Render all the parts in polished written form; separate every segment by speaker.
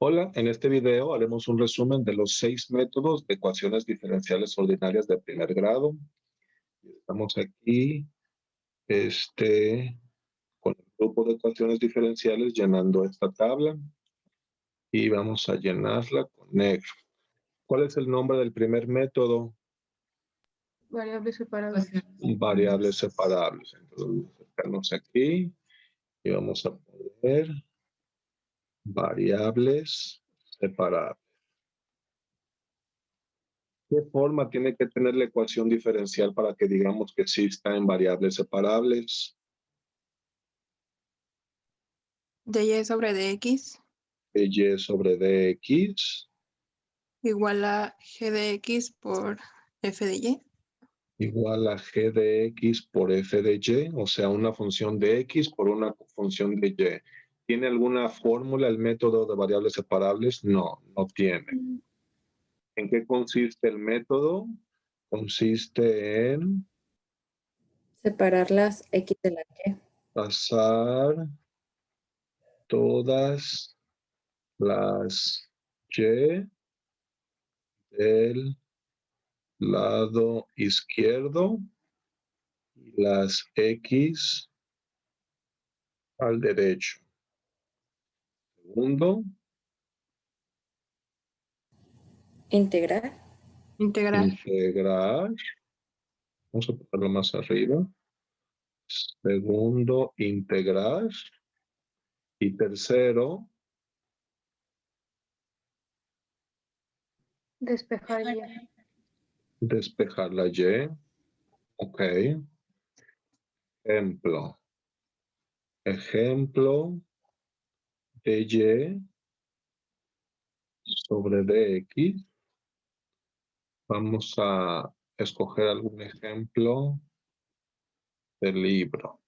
Speaker 1: Hola, en este video haremos un resumen de los 6 métodos de ecuaciones diferenciales ordinarias de primer grado. Estamos aquí con el grupo de ecuaciones diferenciales llenando esta tabla y vamos a llenarla con negro. ¿Cuál es el nombre del primer método?
Speaker 2: Variables separables.
Speaker 1: Variables separables. Entonces vamos a acercarnos aquí y vamos a poner variables separables. ¿Qué forma tiene que tener la ecuación diferencial para que digamos que sí está en variables separables?
Speaker 2: dy sobre dx
Speaker 1: Y sobre dx
Speaker 2: igual a g de x por f de y.
Speaker 1: igual a g de x por f de y, o sea, una función de x por una función de y. ¿Tiene alguna fórmula el método de variables separables? No, no tiene. ¿En qué consiste el método? Consiste en
Speaker 3: separar las x de la y.
Speaker 1: pasar todas las y del lado izquierdo y las x al derecho. Segundo,
Speaker 3: Integrar.
Speaker 1: integrar. Vamos a ponerlo más arriba. Segundo, integrar. Y tercero,
Speaker 2: Despejar y.
Speaker 1: despejar la y. Ok. Ejemplo. Ejemplo de y sobre dx. Vamos a escoger algún ejemplo del libro.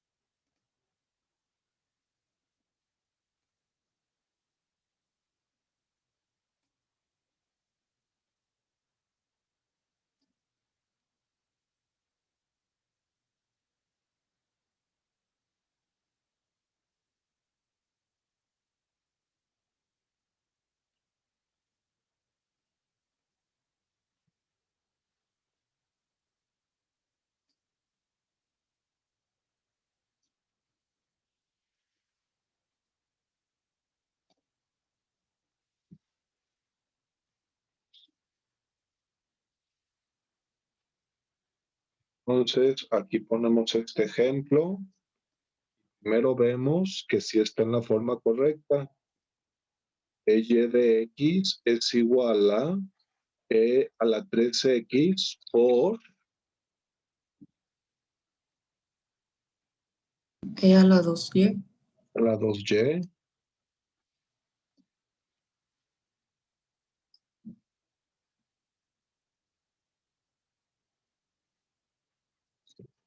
Speaker 1: Entonces, aquí ponemos este ejemplo. Primero vemos que sí está en la forma correcta. Y de x es igual a e a la 3x por
Speaker 3: E a la 2y.
Speaker 1: la 2y.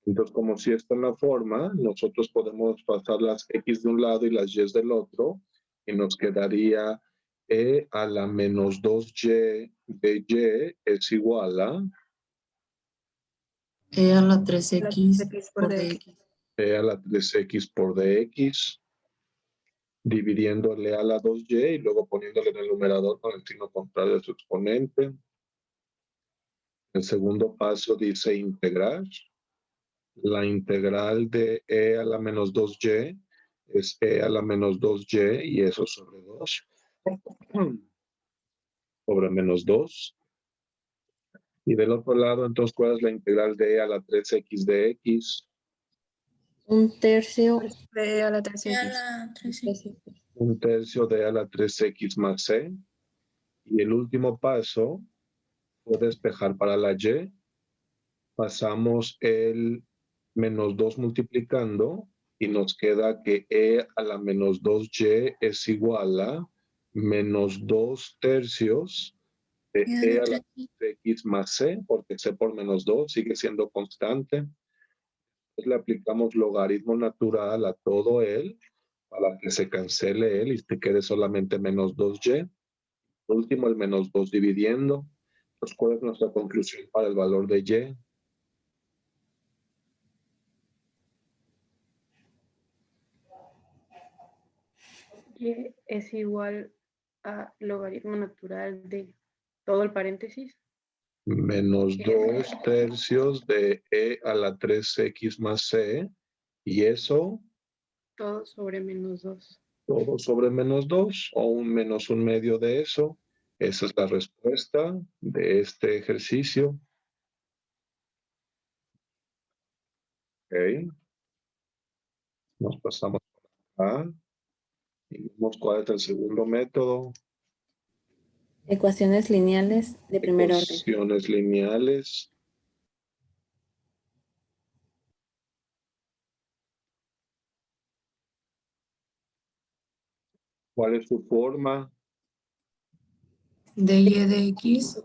Speaker 1: Entonces, como si está en la forma, nosotros podemos pasar las x de un lado y las y del otro, y nos quedaría e a la menos 2y de y es igual a
Speaker 3: E a la 3x por dx.
Speaker 1: e a la 3x por dx, dividiéndole a la 2y y luego poniéndole en el numerador con el signo contrario de su exponente. El segundo paso dice integrar. La integral de e a la menos 2y es e a la menos 2y y eso sobre 2 sobre menos 2. Y del otro lado, entonces, ¿cuál es la integral de e a la 3x de x?
Speaker 3: Un tercio
Speaker 2: De a la 3x.
Speaker 1: Un tercio de e a la 3x más c. Y el último paso fue despejar para la y. Pasamos el menos 2 multiplicando y nos queda que e a la menos 2y es igual a menos 2 tercios de e a la x más c, porque c por menos 2 sigue siendo constante. Entonces le aplicamos logaritmo natural a todo él para que se cancele él y te quede solamente menos 2y. Por último, el menos 2 dividiendo. Entonces, ¿cuál es nuestra conclusión para el valor de y?
Speaker 2: Y es igual
Speaker 4: a logaritmo natural de todo el paréntesis.
Speaker 1: Menos 2/3 de e a la 3x más c. Y eso,
Speaker 4: Todo sobre menos 2.
Speaker 1: todo sobre menos 2 o un menos un medio de eso. Esa es la respuesta de este ejercicio. Ok. Nos pasamos por acá. Y vemos cuál es el segundo método.
Speaker 3: Ecuaciones lineales de primer orden.
Speaker 1: Ecuaciones lineales. ¿Cuál es su forma?
Speaker 5: De y de x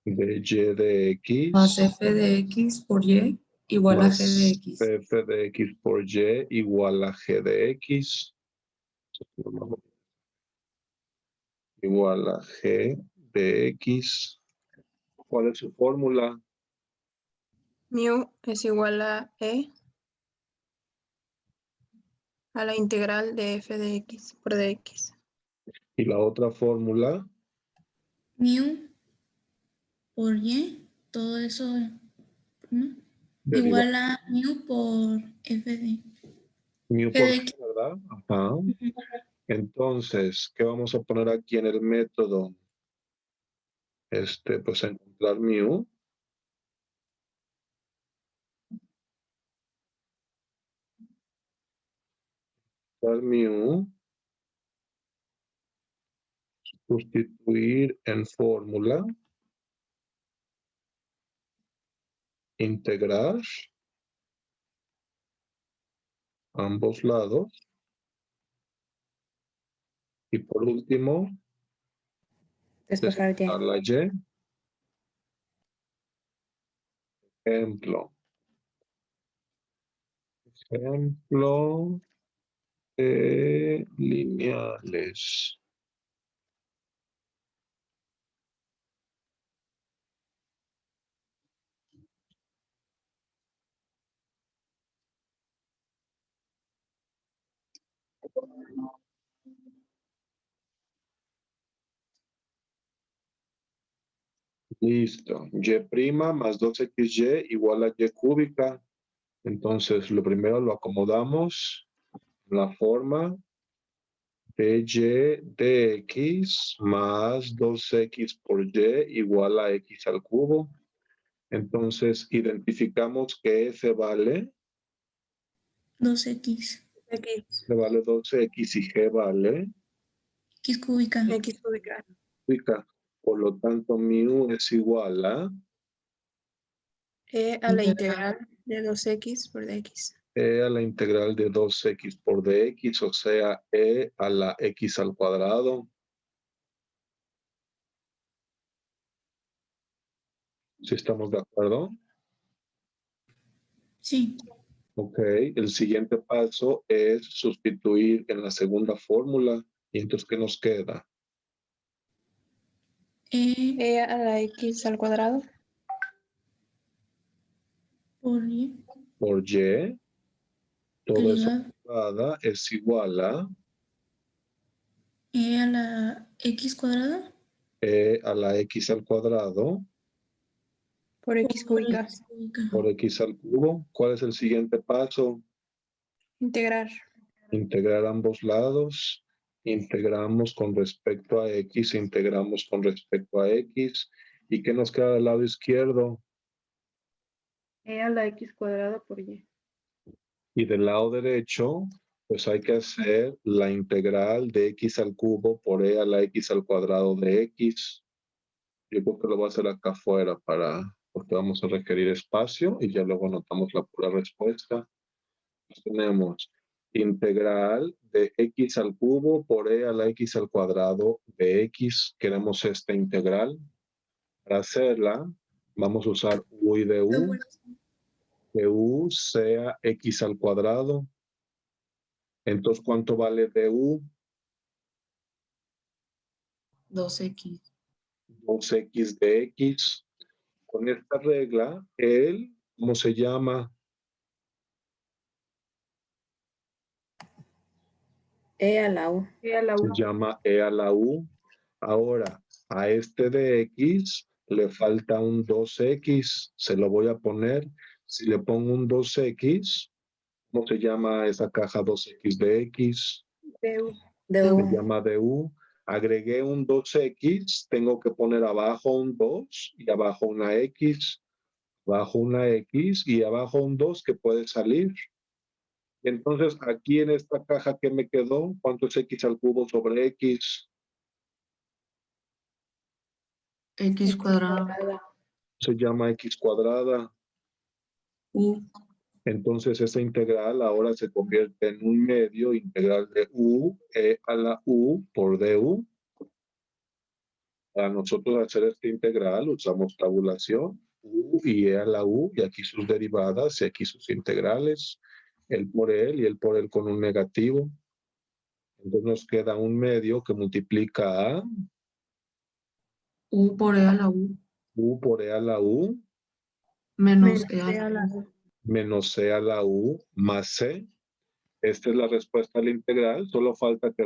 Speaker 1: De y de x
Speaker 5: más f de x por y igual a
Speaker 1: más
Speaker 5: g de x.
Speaker 1: f de x por y igual a g de x igual a g de x. ¿Cuál es su fórmula?
Speaker 2: Mu es igual a e a la integral de f de x por dx.
Speaker 1: Y la otra fórmula,
Speaker 6: Mu por y, todo eso, ¿no?
Speaker 1: deriva
Speaker 6: Igual a mu por f de
Speaker 1: mu
Speaker 6: g
Speaker 1: por
Speaker 6: de
Speaker 1: g,
Speaker 6: x.
Speaker 1: ¿verdad? Ajá. Entonces, ¿qué vamos a poner aquí en el método? Pues encontrar mu. Mu, sustituir en fórmula, integrar ambos lados y por último,
Speaker 3: Despejar y.
Speaker 1: despejar la y. Ejemplo de lineales. Listo. Y' más 2xy igual a y cúbica. Entonces, lo primero lo acomodamos en la forma de y de x más 2x por y igual a x al cubo. Entonces, identificamos que f vale
Speaker 6: 2x,
Speaker 2: X,
Speaker 1: 12x y g vale
Speaker 6: x cúbica.
Speaker 2: x cúbica.
Speaker 1: cúbica. Por lo tanto, mu es igual a
Speaker 2: E a la integral de 2x por dx.
Speaker 1: e a la integral de 2x por dx, o sea, e a la x al cuadrado. ¿Sí estamos de acuerdo?
Speaker 6: Sí.
Speaker 1: Ok, el siguiente paso es sustituir en la segunda fórmula. ¿Y entonces qué nos queda?
Speaker 2: E a la x al cuadrado
Speaker 6: Por y
Speaker 1: Por y, todo eso
Speaker 6: elevado
Speaker 1: elevada es igual a
Speaker 6: e a la x cuadrada
Speaker 1: e a la x al cuadrado
Speaker 2: por x
Speaker 6: por
Speaker 2: cúbica.
Speaker 6: x cúbica.
Speaker 1: por x al cubo. ¿Cuál es el siguiente paso?
Speaker 2: Integrar.
Speaker 1: Integrar ambos lados. Integramos con respecto a x, integramos con respecto a x. ¿Y qué nos queda del lado izquierdo?
Speaker 4: E a la x cuadrada por y.
Speaker 1: Y del lado derecho, pues hay que hacer la integral de x al cubo por e a la x al cuadrado de x. Yo creo que lo voy a hacer acá afuera porque vamos a requerir espacio y ya luego anotamos la pura respuesta. Tenemos integral de x al cubo por e a la x al cuadrado de x. Queremos esta integral. Para hacerla, vamos a usar u y du. Que u sea x al cuadrado. Entonces, ¿cuánto vale du?
Speaker 5: 2x.
Speaker 1: 2x de x. Con esta regla, ¿cómo se llama?
Speaker 3: E a la U.
Speaker 4: E a la
Speaker 1: Se
Speaker 4: 1.
Speaker 1: llama e a la u. Ahora, a este de x le falta un 2x. Se lo voy a poner. Si le pongo un 2x, ¿cómo se llama esa caja 2x de x?
Speaker 4: DU.
Speaker 3: De
Speaker 1: Se
Speaker 3: U.
Speaker 1: llama DU. Agregué un 2x, tengo que poner abajo un 2 y abajo una x, abajo una x y abajo un 2 que puede salir. Entonces, aquí en esta caja, ¿qué me quedó? ¿Cuánto es x al cubo sobre x?
Speaker 5: X cuadrado.
Speaker 1: Se llama x cuadrada.
Speaker 5: U.
Speaker 1: Entonces, esa integral ahora se convierte en un medio integral de u e a la u por du. Para nosotros hacer esta integral usamos tabulación, u y e a la u, y aquí sus derivadas y aquí sus integrales, el por él y el por él con un negativo. Entonces nos queda un medio que multiplica a
Speaker 5: U por E a la U.
Speaker 1: u por e a la u
Speaker 5: Menos
Speaker 4: Menos
Speaker 5: E a
Speaker 4: E a
Speaker 5: la
Speaker 4: la
Speaker 5: U.
Speaker 4: U.
Speaker 1: menos c a la u más c. Esta es la respuesta a la integral. Solo falta que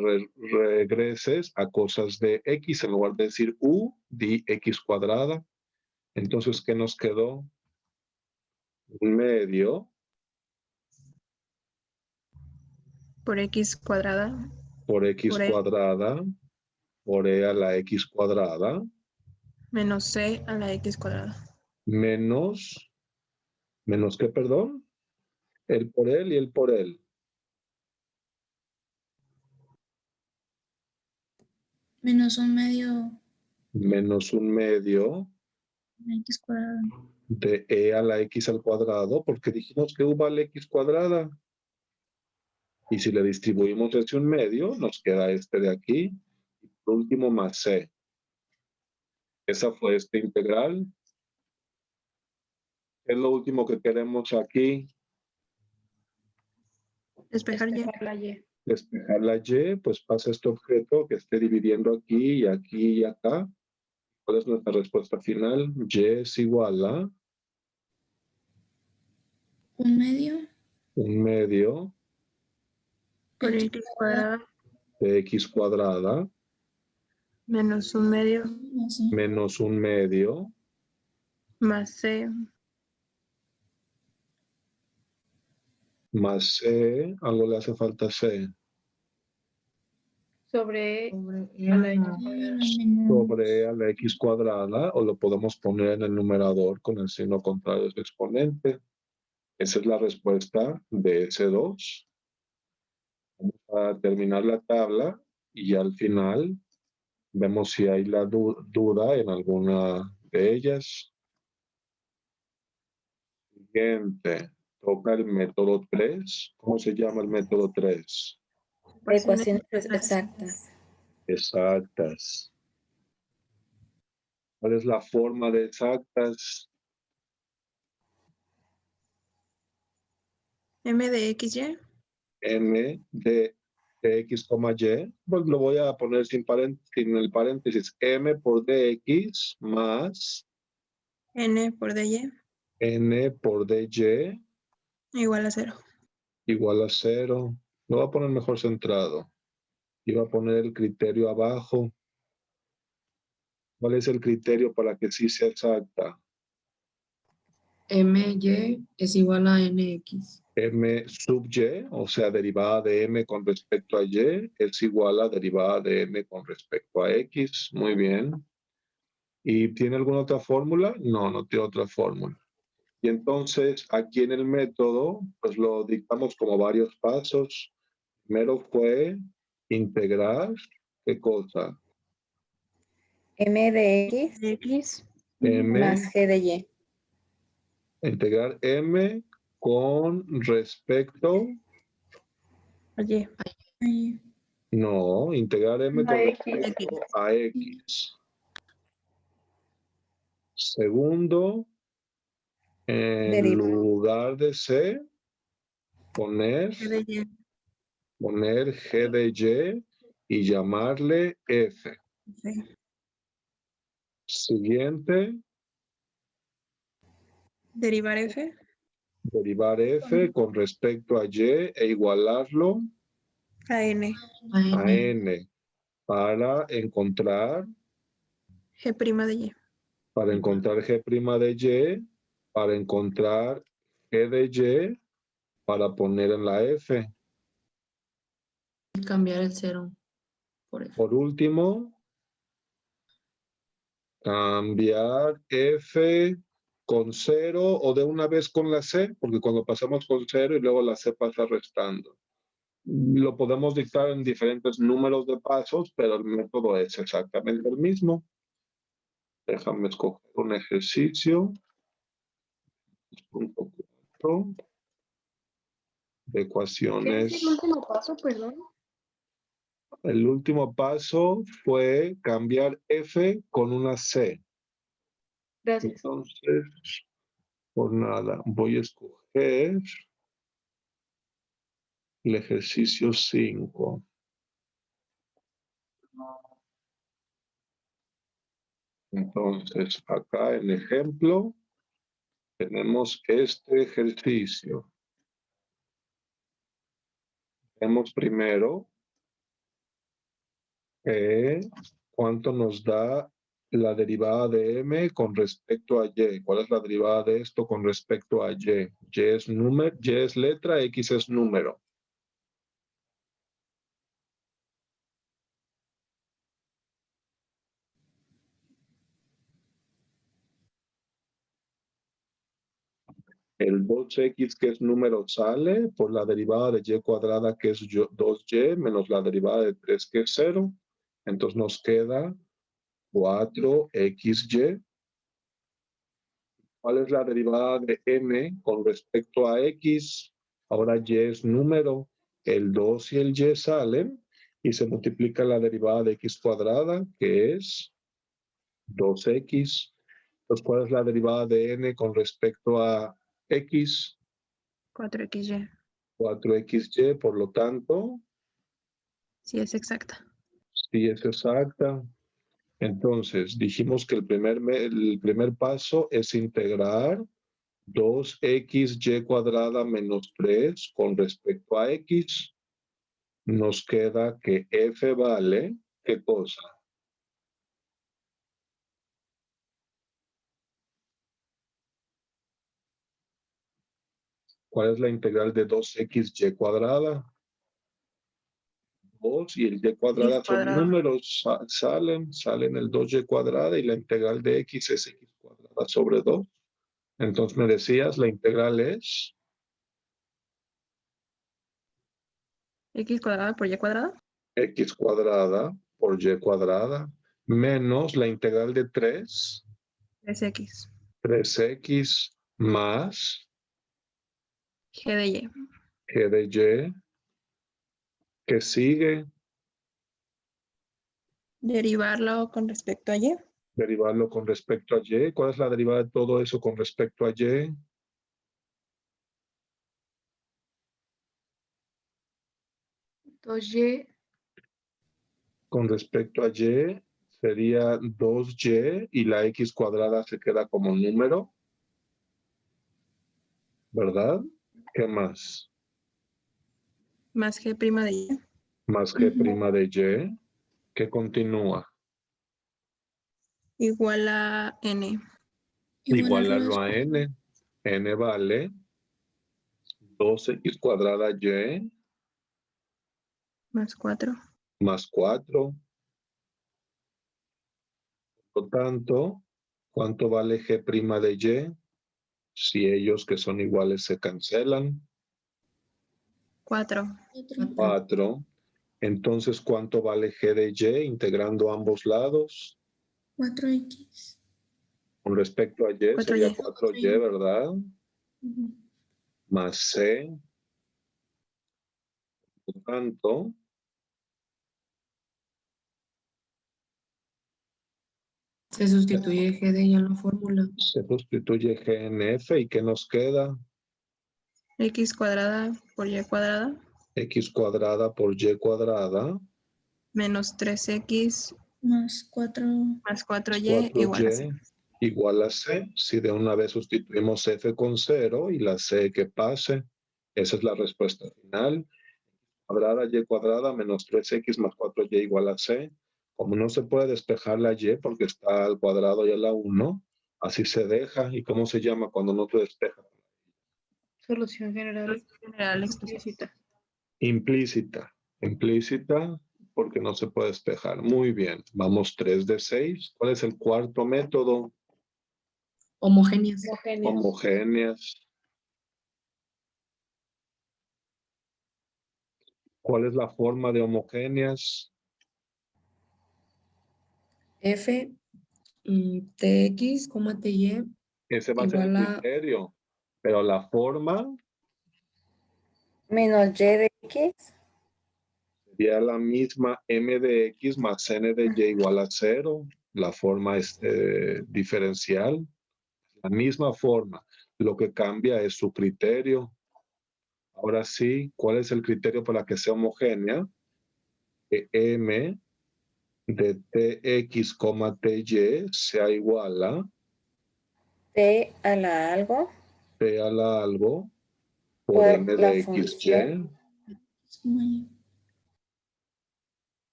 Speaker 1: regreses a cosas de x. En lugar de decir u, di x cuadrada. Entonces, ¿qué nos quedó? Un medio
Speaker 2: por x cuadrada
Speaker 1: por x
Speaker 2: Por E.
Speaker 1: cuadrada por e a la x cuadrada
Speaker 2: menos c a la x cuadrada.
Speaker 1: menos, ¿menos qué, perdón? El por él y el por él.
Speaker 6: Menos un medio
Speaker 1: Menos un medio
Speaker 6: de x cuadrado.
Speaker 1: de e a la x al cuadrado, porque dijimos que u vale x cuadrada. Y si le distribuimos ese un medio, nos queda este de aquí. Y por último, más c. Esa fue esta integral. Es lo último que queremos aquí.
Speaker 2: Despejar y.
Speaker 4: Despejar la Y.
Speaker 1: Despejar la y, pues pasa este objeto que esté dividiendo aquí y acá. ¿Cuál es nuestra respuesta final? Y es igual a
Speaker 6: Un medio
Speaker 1: un medio
Speaker 2: por x cuadrada
Speaker 1: de x cuadrada
Speaker 2: menos un medio
Speaker 6: más C.
Speaker 1: menos un medio
Speaker 2: más c
Speaker 1: más c, algo le hace falta c,
Speaker 4: Sobre
Speaker 5: Sobre E
Speaker 4: a
Speaker 5: a
Speaker 4: la X
Speaker 5: la
Speaker 4: cuadrada.
Speaker 1: sobre e a la x cuadrada, o lo podemos poner en el numerador con el signo contrario de su exponente. Esa es la respuesta de S2. Vamos a terminar la tabla y al final vemos si hay la duda en alguna de ellas. Siguiente. Toca el método 3. ¿Cómo se llama el método 3?
Speaker 3: Ecuaciones exactas.
Speaker 1: Exactas. ¿Cuál es la forma de exactas?
Speaker 2: m de xy
Speaker 1: M de x, y. Pues lo voy a poner sin el paréntesis. M por dx más
Speaker 2: n por dy
Speaker 1: n por dy
Speaker 2: igual a 0.
Speaker 1: igual a 0. Lo voy a poner mejor centrado. Y voy a poner el criterio abajo. ¿Cuál es el criterio para que sí sea exacta?
Speaker 5: MY es igual a NX.
Speaker 1: M sub y, o sea, derivada de m con respecto a y, es igual a derivada de m con respecto a x. Muy bien. ¿Y tiene alguna otra fórmula? No, no tiene otra fórmula. Y entonces, aquí en el método, pues lo dictamos como varios pasos. Primero fue integrar, ¿qué cosa?
Speaker 3: M de X
Speaker 2: x
Speaker 1: M,
Speaker 3: más G de Y.
Speaker 1: integrar m con respecto,
Speaker 2: y
Speaker 6: Ahí.
Speaker 1: no, integrar m
Speaker 4: A
Speaker 1: con
Speaker 4: X.
Speaker 1: respecto a x. Segundo, en
Speaker 3: Deriva.
Speaker 1: lugar de c, poner
Speaker 2: g de y
Speaker 1: g de y llamarle f.
Speaker 2: sí.
Speaker 1: Siguiente,
Speaker 2: derivar f
Speaker 1: derivar f con respecto a y e igualarlo
Speaker 2: a n
Speaker 1: a n. para encontrar
Speaker 2: G' de Y.
Speaker 1: Para encontrar G' de Y, para encontrar G de Y, para poner en la F.
Speaker 5: Y cambiar el 0 por F.
Speaker 1: Por último, cambiar F con 0 o de una vez con la C, porque cuando pasamos con 0 y luego la C pasa restando. Lo podemos dictar en diferentes números de pasos, pero el método es exactamente el mismo. Déjame escoger un ejercicio. 2.4 de
Speaker 4: ¿Qué es
Speaker 1: ecuaciones.
Speaker 4: el último paso, perdón?
Speaker 1: El último paso fue cambiar F con una C.
Speaker 4: Gracias.
Speaker 1: Entonces, por nada, voy a escoger el ejercicio 5. Entonces, acá en ejemplo, tenemos este ejercicio. Vemos primero cuánto nos da la derivada de m con respecto a y. ¿Cuál es la derivada de esto con respecto a y? Y es número, y es letra, x es número. El 2x, que es número, sale por la derivada de y cuadrada, que es 2y, menos la derivada de 3, que es 0. Entonces nos queda 4xy. ¿Cuál es la derivada de m con respecto a x? Ahora y es número. El 2 y el y salen y se multiplica la derivada de x cuadrada, que es 2x. Entonces, ¿cuál es la derivada de n con respecto a x?
Speaker 2: 4XY.
Speaker 1: 4xy, por lo tanto,
Speaker 2: Sí, es exacta.
Speaker 1: sí es exacta. Entonces, dijimos que el primer paso es integrar 2xy cuadrada menos 3 con respecto a x. Nos queda que f vale, ¿qué cosa? ¿Cuál es la integral de 2xy cuadrada? 2 y el y cuadrada
Speaker 2: X
Speaker 1: son
Speaker 2: cuadrado.
Speaker 1: números, salen el 2y cuadrada y la integral de x es x cuadrada sobre 2. Entonces me decías, la integral es
Speaker 2: X cuadrado por Y cuadrado.
Speaker 1: x cuadrada por y cuadrada menos la integral de
Speaker 2: 3X.
Speaker 1: 3x más
Speaker 2: G de Y.
Speaker 1: g de y, que sigue,
Speaker 2: Derivarlo con respecto a Y.
Speaker 1: derivarlo con respecto a y. ¿Cuál es la derivada de todo eso con respecto a y?
Speaker 4: Entonces,
Speaker 1: Con respecto a y sería 2y y la x cuadrada se queda como número, ¿verdad? ¿Qué más?
Speaker 2: Más G' de Y.
Speaker 1: Más g' de y, que continúa.
Speaker 2: Igual a N.
Speaker 1: Igualarlo a n. N vale 2x cuadrada y
Speaker 2: Más 4.
Speaker 1: más 4. Por lo tanto, ¿cuánto vale g' de y? Si ellos que son iguales se cancelan.
Speaker 2: 4.
Speaker 1: 4. Entonces, ¿cuánto vale g de y integrando ambos lados?
Speaker 6: 4X.
Speaker 1: Con respecto a y
Speaker 2: 4Y.
Speaker 1: sería 4y, ¿verdad? Más c. Por lo tanto,
Speaker 5: Se sustituye G de Y en la fórmula.
Speaker 1: se sustituye g en f y ¿qué nos queda?
Speaker 2: X cuadrada por Y cuadrada.
Speaker 1: X cuadrada por y cuadrada
Speaker 2: Menos 3X
Speaker 6: Más 4.
Speaker 2: más 4Y igual a 0.
Speaker 1: 4y igual a c. Si de una vez sustituimos f con 0 y la c que pase, esa es la respuesta final. cuadrada, y cuadrada, menos 3x más 4y igual a c. Como no se puede despejar la y porque está al cuadrado y a la 1, así se deja. ¿Y cómo se llama cuando no te despeja?
Speaker 4: Solución general
Speaker 2: General
Speaker 4: explícita.
Speaker 1: Implícita. Implícita porque no se puede despejar. Muy bien. Vamos 3 de 6. ¿Cuál es el cuarto método?
Speaker 5: Homogéneas.
Speaker 4: Homogéneas.
Speaker 1: Homogéneas. ¿Cuál es la forma de homogéneas?
Speaker 5: F, Tx, Ty,
Speaker 1: Ese va a ser el
Speaker 5: igual a
Speaker 1: criterio. Pero la forma
Speaker 3: Menos y de x.
Speaker 1: sería la misma m de x más n de y igual a 0. La forma es diferencial. La misma forma. Lo que cambia es su criterio. Ahora sí, ¿cuál es el criterio para que sea homogénea? Que m de tx, ty sea igual a
Speaker 3: T a la algo
Speaker 1: p a la algo por
Speaker 3: por
Speaker 1: m
Speaker 3: la
Speaker 1: de
Speaker 3: función.
Speaker 1: xy.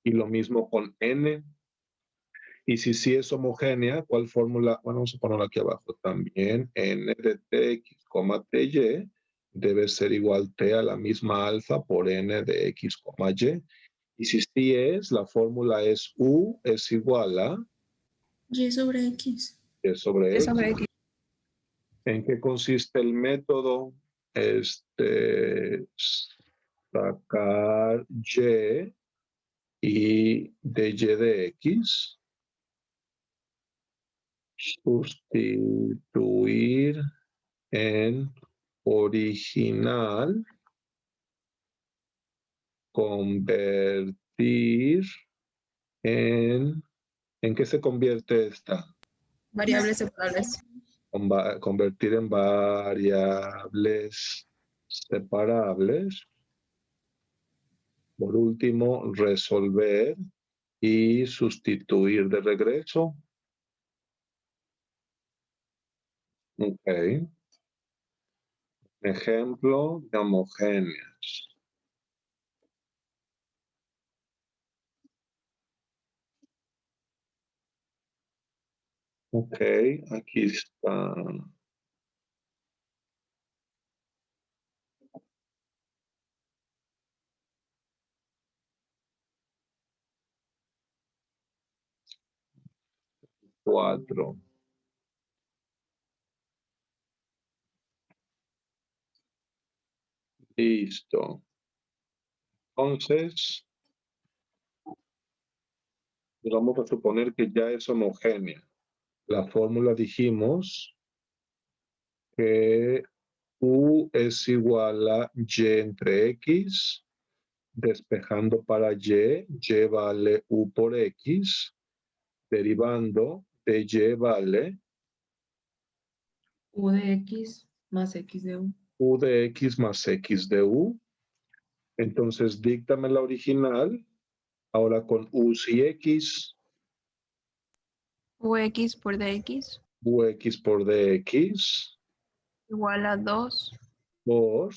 Speaker 1: Y lo mismo con n. Y si sí es homogénea, ¿cuál fórmula? Bueno, vamos a ponerlo aquí abajo también. N de tx, ty debe ser igual t a la misma alfa por n de x, y. Y si sí es, la fórmula es u es igual a
Speaker 6: Y sobre X.
Speaker 1: y sobre
Speaker 2: Es
Speaker 1: x.
Speaker 2: sobre X.
Speaker 1: ¿En qué consiste el método? Sacar y de y de x, sustituir en original, convertir ¿en qué se convierte esta?
Speaker 2: Variables separables.
Speaker 1: Convertir en variables separables. Por último, resolver y sustituir de regreso. Ok. Ejemplo de homogéneas. Ok, aquí está. Cuatro. Listo. Entonces, vamos a suponer que ya es homogénea. La fórmula dijimos que U es igual a Y entre X, despejando para Y vale U por X, derivando de Y vale
Speaker 5: U de X más X de U.
Speaker 1: U de X más X de U. Entonces, díctame la original, ahora con U y X,
Speaker 2: Ux por dx
Speaker 1: UX por DX,
Speaker 2: igual a 2
Speaker 1: por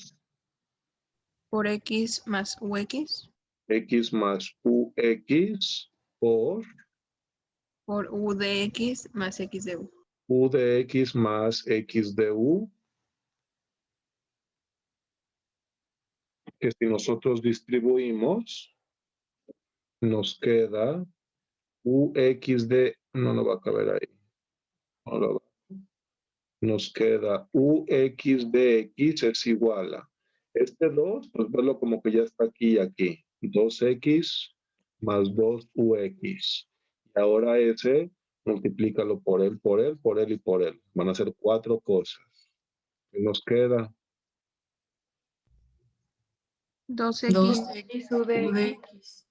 Speaker 2: por x más ux
Speaker 1: X más UX por
Speaker 2: por u de x más x de u.
Speaker 1: U de X más X de U, que si nosotros distribuimos, nos queda UX de, no lo va a caber ahí, no lo va. Nos queda UX de X es igual a, este 2, pues verlo como que ya está aquí y aquí, 2X más 2UX. Y ahora ese, multiplícalo por él, por él, por él y por él. Van a ser 4 cosas. ¿Qué nos queda?
Speaker 2: 2x
Speaker 5: 2X
Speaker 4: U de
Speaker 5: U de
Speaker 4: X.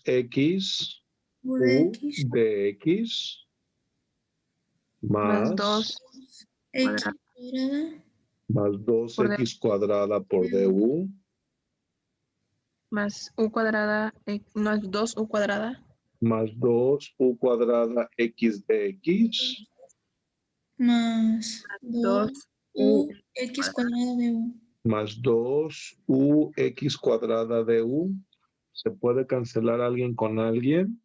Speaker 5: X
Speaker 1: 2X
Speaker 6: U de
Speaker 1: U
Speaker 6: X.
Speaker 1: de X
Speaker 2: más
Speaker 1: más
Speaker 2: 2
Speaker 6: X
Speaker 2: cuadrado
Speaker 6: cuadrada.
Speaker 1: más
Speaker 2: por
Speaker 1: 2X cuadrada por DU
Speaker 2: más u cuadrada más 2u cuadrada
Speaker 1: más 2U cuadrada X de X
Speaker 6: Más
Speaker 2: 2
Speaker 6: 2
Speaker 2: u
Speaker 6: U X cuadrada de U.
Speaker 1: más 2ux cuadrada de u. ¿Se puede cancelar alguien con alguien?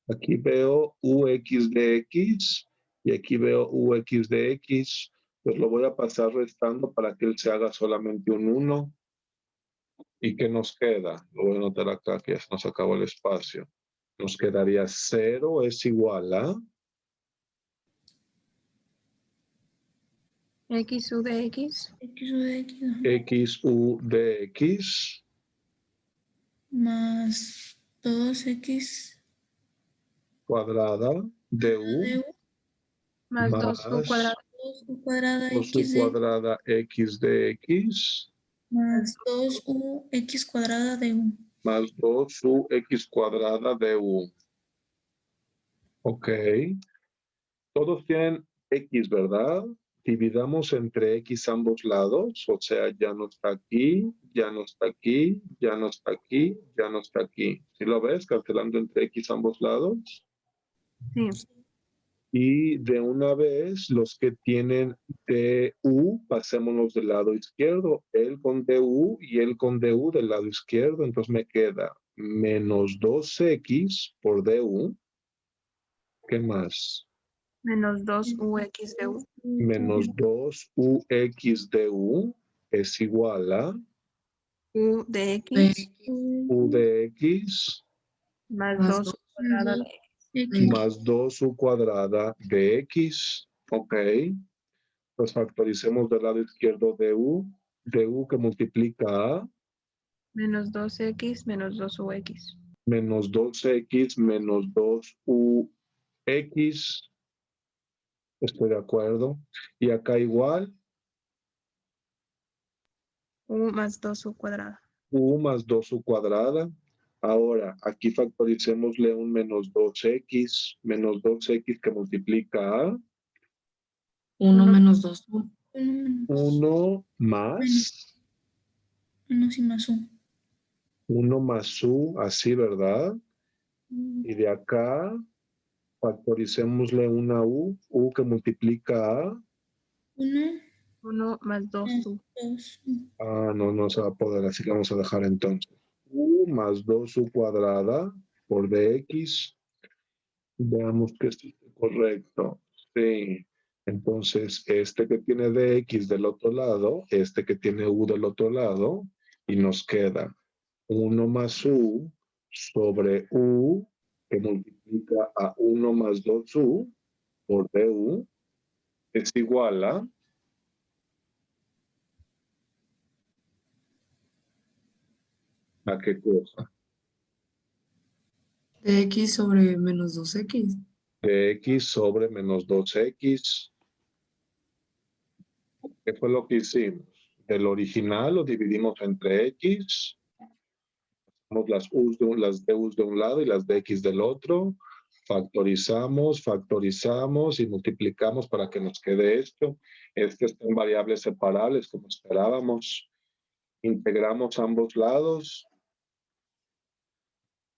Speaker 1: Aquí veo ux de x y aquí veo ux de x. Pues lo voy a pasar restando para que él se haga solamente un 1. ¿Y qué nos queda? Lo voy a anotar acá que ya se nos acabó el espacio. Nos quedaría 0 es igual a
Speaker 2: XU de X
Speaker 6: XU de X, ajá,
Speaker 1: xu de x
Speaker 6: más 2X
Speaker 1: cuadrada de u
Speaker 6: de U
Speaker 2: más 2U cuadrado
Speaker 6: 2U cuadrada
Speaker 1: 2u
Speaker 6: X de
Speaker 1: cuadrada x de x
Speaker 6: más 2U X cuadrada de U.
Speaker 1: más 2u x cuadrada de u. Ok. Todos tienen x, ¿verdad? Dividamos entre x ambos lados, o sea, ya no está aquí, ya no está aquí, ya no está aquí, ya no está aquí. ¿Sí lo ves? Cancelando entre x ambos lados.
Speaker 2: Sí.
Speaker 1: Y de una vez, los que tienen du, pasémonos del lado izquierdo. Él con du y él con du del lado izquierdo. Entonces me queda menos 2x por du. ¿Qué más?
Speaker 2: Menos 2UX de U.
Speaker 1: Menos 2ux du es igual a
Speaker 2: U de X
Speaker 1: u de x
Speaker 2: más
Speaker 5: Más
Speaker 2: 2U cuadrada de X.
Speaker 6: X
Speaker 1: más 2u cuadrada de x. Ok. Pues factoricemos del lado izquierdo de u que multiplica a
Speaker 2: Menos 2X menos 2UX.
Speaker 1: menos 2x menos 2ux. Estoy de acuerdo. Y acá igual,
Speaker 2: U más 2U cuadrada.
Speaker 1: u más 2u cuadrada. Ahora, aquí factoricémosle un menos 2x que multiplica a
Speaker 5: 1 menos 2.
Speaker 1: 1 más
Speaker 6: menos y más U.
Speaker 1: 1 más u, así, ¿verdad? Y de acá factoricémosle una u que multiplica a
Speaker 6: 1
Speaker 2: 1 más 2U.
Speaker 6: 2.
Speaker 1: no se va a poder, así que vamos a dejar entonces. U más 2u cuadrada por dx. Veamos que esto esté correcto. Sí. Entonces, este que tiene dx del otro lado, este que tiene u del otro lado, y nos queda 1 más u sobre u que multiplica a 1 más 2u por du es igual ¿a qué cosa?
Speaker 5: De X sobre menos 2X.
Speaker 1: De x sobre menos 2x. ¿Qué fue lo que hicimos? Del original lo dividimos entre x, las u's las du's de un lado y las dx del otro, factorizamos y multiplicamos para que nos quede esto. Este está en variables separables como esperábamos. Integramos ambos lados.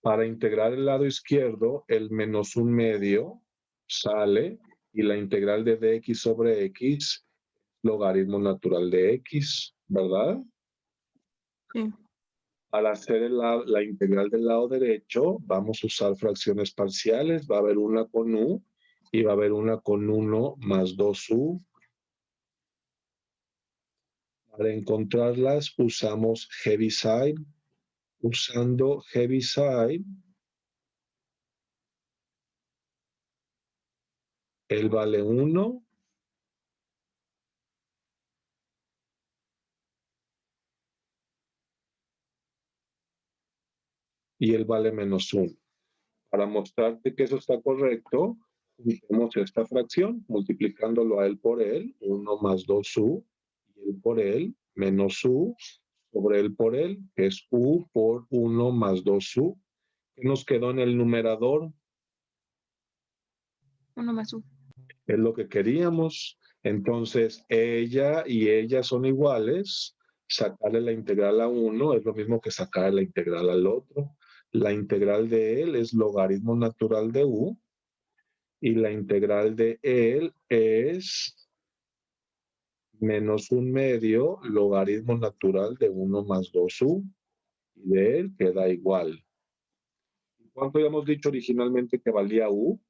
Speaker 1: Para integrar el lado izquierdo, el menos un medio sale y la integral de dx sobre x, logaritmo natural de x, ¿verdad?
Speaker 2: Sí.
Speaker 1: Para hacer la integral del lado derecho, vamos a usar fracciones parciales. Va a haber una con u y va a haber una con 1 más 2u. Para encontrarlas usamos Heaviside. Usando Heaviside, él vale 1. Y él vale menos 1. Para mostrarte que eso está correcto, usamos esta fracción, multiplicándolo a él por él, 1 más 2u, y él por él, menos u, sobre él por él, que es u por 1 más 2u. ¿Qué nos quedó en el numerador?
Speaker 2: 1 más U.
Speaker 1: Es lo que queríamos. Entonces, ella y ella son iguales. Sacarle la integral a uno es lo mismo que sacarle la integral al otro. La integral de él es logaritmo natural de u. Y la integral de él es menos 1/2 logaritmo natural de 1 más 2u. Y de él queda igual. ¿Cuánto habíamos dicho originalmente que valía u?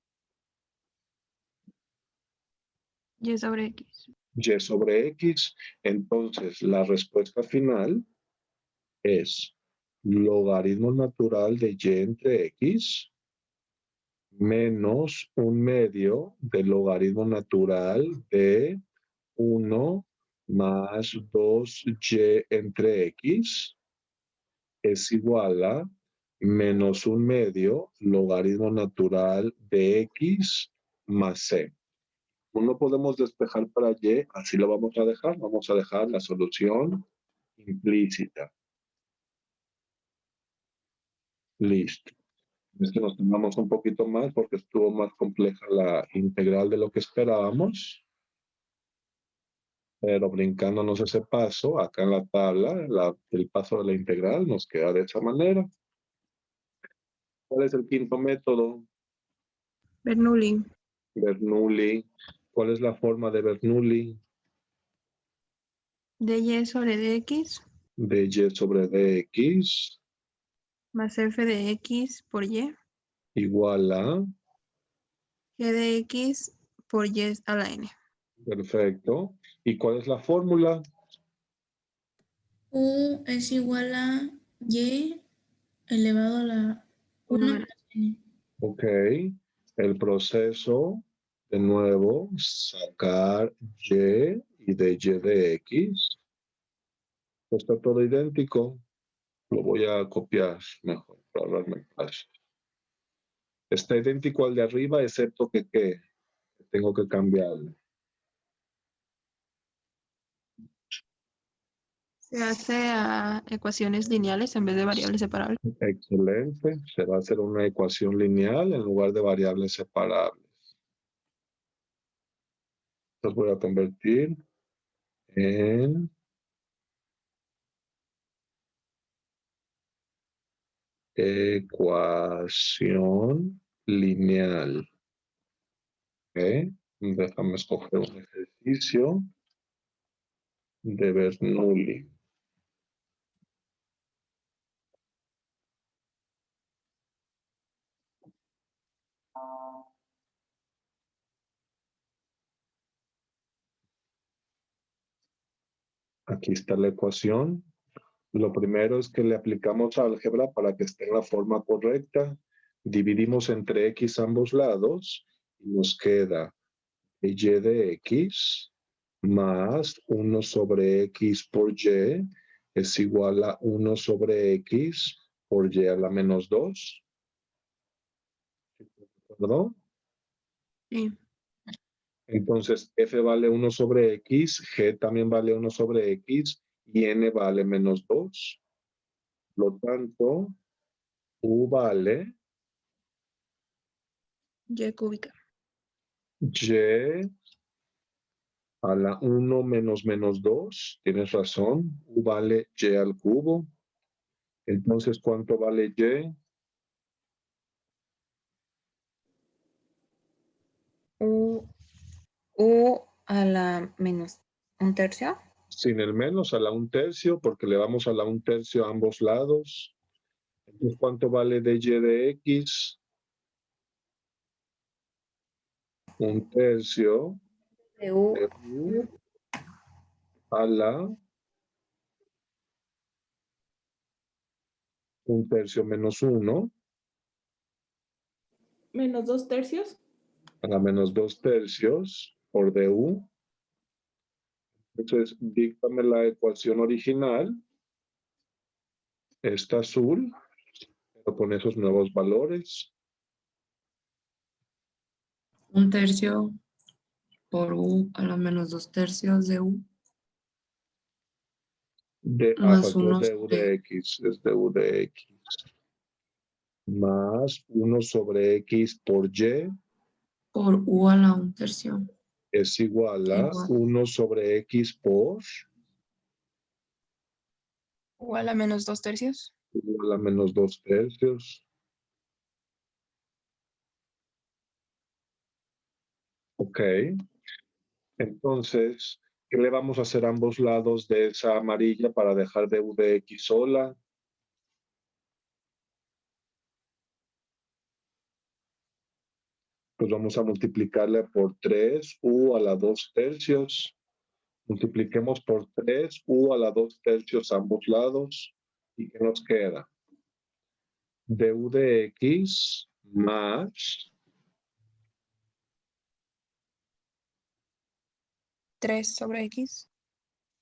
Speaker 2: Y sobre X.
Speaker 1: Y sobre X. Entonces, la respuesta final es logaritmo natural de Y entre X menos 1/2 del logaritmo natural de 1 más 2y entre X es igual a menos 1/2 logaritmo natural de X más C. No podemos despejar para Y, así lo vamos a dejar. Vamos a dejar la solución implícita. Listo. Es que nos tomamos un poquito más porque estuvo más compleja la integral de lo que esperábamos. Pero brincándonos ese paso, acá en la tabla, el paso de la integral nos queda de esa manera. ¿Cuál es el quinto método?
Speaker 2: Bernoulli.
Speaker 1: Bernoulli. ¿Cuál es la forma de Bernoulli?
Speaker 2: De Y sobre DX
Speaker 1: De Y sobre dx
Speaker 2: más F de X por Y.
Speaker 1: igual a,
Speaker 2: G de X por Y a la N.
Speaker 1: perfecto. ¿Y cuál es la fórmula?
Speaker 6: U es igual a Y elevado a la 1
Speaker 2: Uno
Speaker 6: más N.
Speaker 1: Ok. El proceso, de nuevo, sacar y de Y de X. Está todo idéntico. Lo voy a copiar mejor para ahorrarme espacio. Está idéntico al de arriba, excepto que ¿qué? Tengo que cambiarle.
Speaker 2: Se hace a ecuaciones lineales en vez de variables separables.
Speaker 1: Excelente. Se va a hacer una ecuación lineal en lugar de variables separables. Los voy a convertir en ecuación lineal. ¿Ok? Déjame escoger un ejercicio de Bernoulli. Aquí está la ecuación. Lo primero es que le aplicamos álgebra para que esté en la forma correcta. Dividimos entre x ambos lados y nos queda y de x más 1 sobre x por y es igual a 1 sobre x por y a la menos 2. ¿Perdón?
Speaker 2: Sí.
Speaker 1: Entonces, f vale 1 sobre x, g también vale 1 sobre x y n vale menos 2. Por lo tanto, u vale
Speaker 2: Y cúbica.
Speaker 1: y a la 1 menos menos 2. Tienes razón, u vale y al cubo. Entonces, ¿cuánto vale y?
Speaker 3: U a la menos 1/3.
Speaker 1: Sin el menos a la 1/3, porque le vamos a la 1/3 a ambos lados. Entonces, ¿cuánto vale de y de x? 1/3
Speaker 3: De U
Speaker 1: de u a la 1/3 menos 1
Speaker 4: Menos 2/3.
Speaker 1: a la menos 2/3 por du. Entonces, díctame la ecuación original. Está azul, pero con esos nuevos valores.
Speaker 5: 1/3 por U a la menos 2/3 de U más
Speaker 1: Faltó
Speaker 5: 1
Speaker 1: du de
Speaker 5: sobre
Speaker 1: x, es du de x. Más 1 sobre x por y
Speaker 5: por U a la 1/3
Speaker 1: es igual a
Speaker 5: igual
Speaker 1: 1 sobre x por
Speaker 2: U a la menos 2/3.
Speaker 1: igual a menos 2/3. Ok. Entonces, ¿Qué le vamos a hacer a ambos lados de esa amarilla para dejar de u de x sola? Pues vamos a multiplicarle por 3 u a la 2 tercios. Multipliquemos por 3 u a la 2 tercios ambos lados. ¿Y qué nos queda? Du de x más
Speaker 2: 3 sobre X.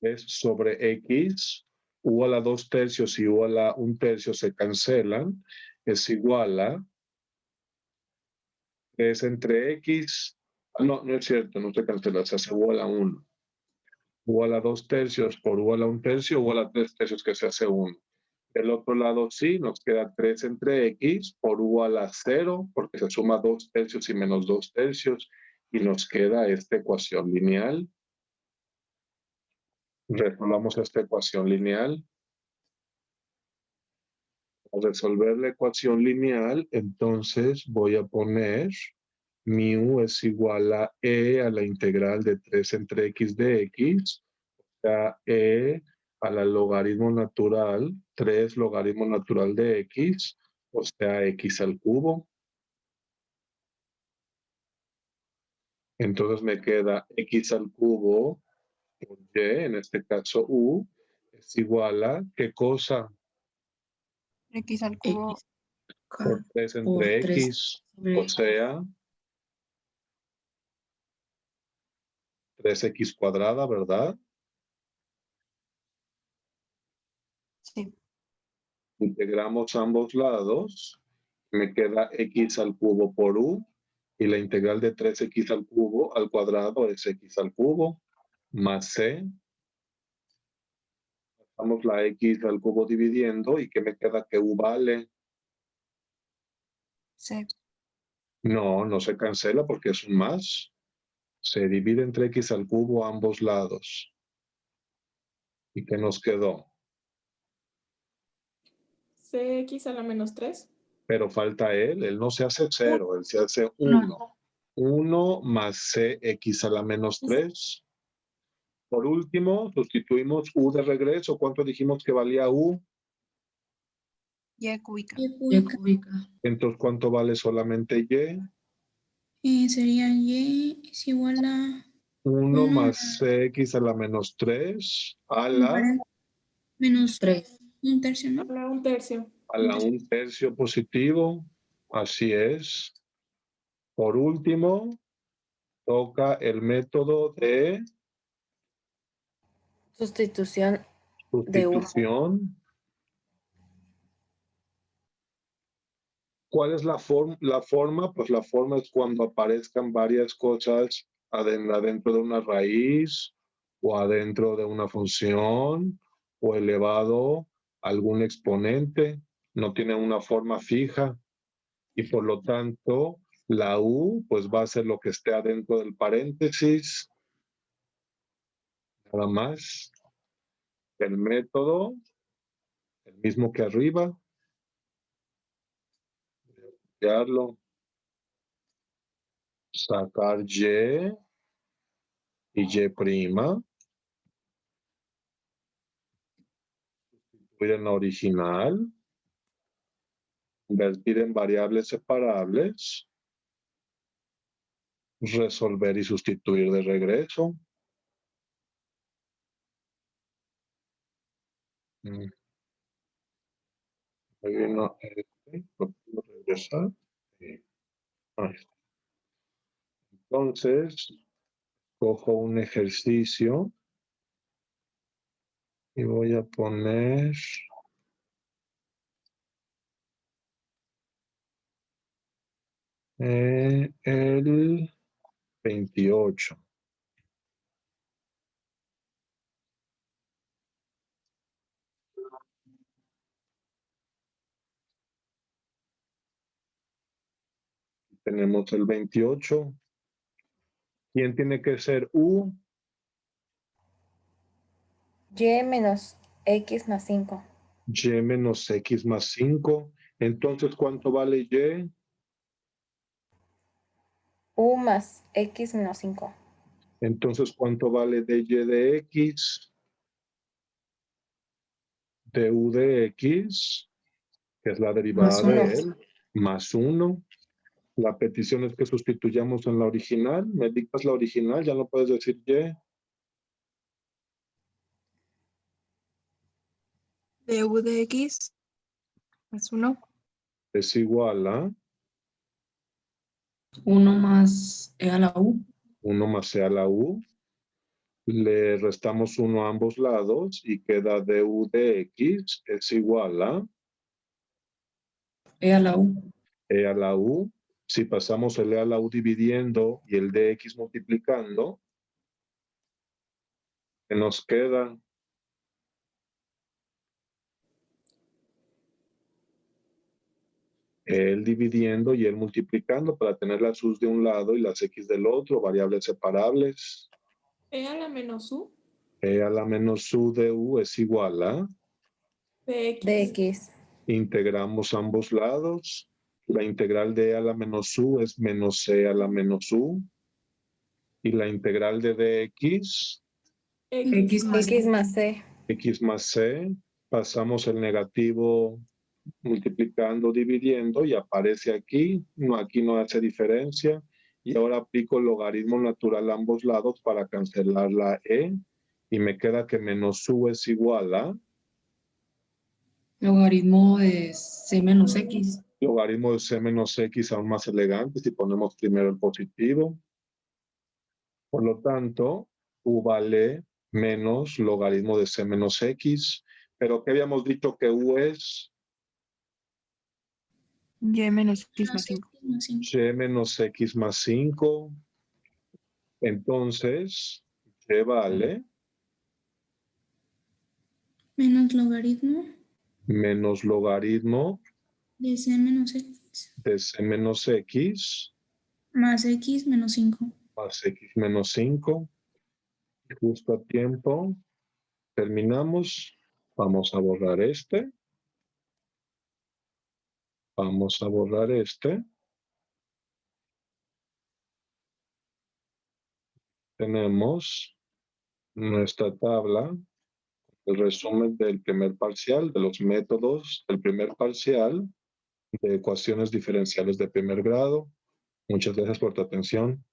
Speaker 1: es sobre x, u a la 2 tercios y u a la 1 tercio se cancelan, es igual a 3 entre x, no, no es cierto, no se cancela, se hace u a la 1. U a la 2 tercios por u a la 1 tercio, u a la 3 tercios que se hace 1. Del otro lado sí, nos queda 3 entre x por u a la 0, porque se suma 2 tercios y menos 2 tercios, y nos queda esta ecuación lineal. Resolvamos esta ecuación lineal. Al resolver la ecuación lineal, entonces voy a poner mu es igual a e a la integral de 3 entre x de x, o sea, e a la logaritmo natural, 3 logaritmo natural de x, o sea, x al cubo. Entonces me queda x al cubo por y, en este caso u, es igual a, ¿qué cosa?
Speaker 2: X al cubo.
Speaker 5: X
Speaker 1: Por 3
Speaker 5: por
Speaker 1: entre
Speaker 5: 3
Speaker 1: x,
Speaker 5: sobre
Speaker 1: o sea, 3x cuadrada, ¿verdad?
Speaker 2: Sí.
Speaker 1: Integramos ambos lados, me queda x al cubo por u, y la integral de 3x al cubo al cuadrado es x al cubo, más c. Pasamos la x al cubo dividiendo, y ¿qué me queda? Que u vale.
Speaker 2: Sí.
Speaker 1: No, no se cancela porque es un más. Se divide entre x al cubo a ambos lados. ¿Y qué nos quedó?
Speaker 7: Cx a la menos 3.
Speaker 1: Pero falta él no se hace 0, él se hace
Speaker 5: No.
Speaker 1: 1. 1 más cx a la menos 3. Por último, sustituimos u de regreso. ¿Cuánto dijimos que valía u?
Speaker 2: Y cúbica.
Speaker 6: Y
Speaker 5: Y
Speaker 6: cúbica.
Speaker 5: cúbica.
Speaker 1: Entonces, ¿cuánto vale solamente y?
Speaker 6: Sería y es igual a
Speaker 1: 1
Speaker 6: 1
Speaker 1: más cx a la menos 3 a la,
Speaker 6: menos
Speaker 5: 3.
Speaker 6: un tercio, ¿no?
Speaker 7: A un tercio.
Speaker 1: a la 1 tercio positivo. Así es. Por último, toca el método de
Speaker 3: Sustitución de U.
Speaker 1: sustitución. ¿Cuál es la forma? Pues la forma es cuando aparezcan varias cosas adentro de una raíz o adentro de una función o elevado a algún exponente. No tiene una forma fija y por lo tanto la U pues va a ser lo que esté adentro del paréntesis. Nada más. El método, el mismo que arriba. Copiarlo. Sacar y prima. Sustituir en la original. Convertir en variables separables. Resolver y sustituir de regreso. Ahí vino lo puedo regresar. Sí. Ahí está. Entonces, cojo un ejercicio y voy a poner el 28. Tenemos el 28. ¿Quién tiene que ser U?
Speaker 3: Y menos X más 5.
Speaker 1: Y menos X más 5. Entonces, ¿cuánto vale Y?
Speaker 3: U más X menos 5.
Speaker 1: Entonces, ¿cuánto vale dy de x? Du de x, que es la derivada
Speaker 5: Más uno.
Speaker 1: de él, más 1. La petición es que sustituyamos en la original. ¿Me dictas la original? Ya no puedes decir y.
Speaker 2: du de x más 1.
Speaker 1: Es igual a
Speaker 5: 1 más e a la u.
Speaker 1: 1 más c a la u. Le restamos 1 a ambos lados y queda du de x es igual a
Speaker 5: E a la u.
Speaker 1: e a la u. Si pasamos el e a la u dividiendo y el dx multiplicando, ¿qué nos queda? El dividiendo y el multiplicando para tener las u's de un lado y las x del otro, variables separables.
Speaker 7: E a la menos u
Speaker 1: E a la menos u de u es igual a,
Speaker 7: de x.
Speaker 3: De X.
Speaker 1: integramos ambos lados. La integral de e a la menos u es menos c a la menos u. Y la integral de dx,
Speaker 5: X más
Speaker 3: X más C.
Speaker 1: x más c, pasamos el negativo multiplicando, dividiendo y aparece aquí. No, aquí no hace diferencia. Y ahora aplico el logaritmo natural a ambos lados para cancelar la e. Y me queda que menos u es igual a
Speaker 5: logaritmo de c menos x.
Speaker 1: logaritmo de c menos x, aún más elegante si ponemos primero el positivo. Por lo tanto, u vale menos logaritmo de c menos x. Pero ¿qué habíamos dicho que u es?
Speaker 2: Y menos x más
Speaker 6: Menos
Speaker 2: 5.
Speaker 6: X más 5.
Speaker 1: Y menos x más 5. Entonces, y vale
Speaker 6: Menos logaritmo
Speaker 1: menos logaritmo
Speaker 6: de C menos X.
Speaker 1: de c menos x
Speaker 6: Más X menos 5.
Speaker 1: más x menos 5. Justo a tiempo. Terminamos. Vamos a borrar este. Vamos a borrar este. Tenemos nuestra tabla, el resumen del primer parcial, de los métodos del primer parcial de ecuaciones diferenciales de primer grado. Muchas gracias por tu atención.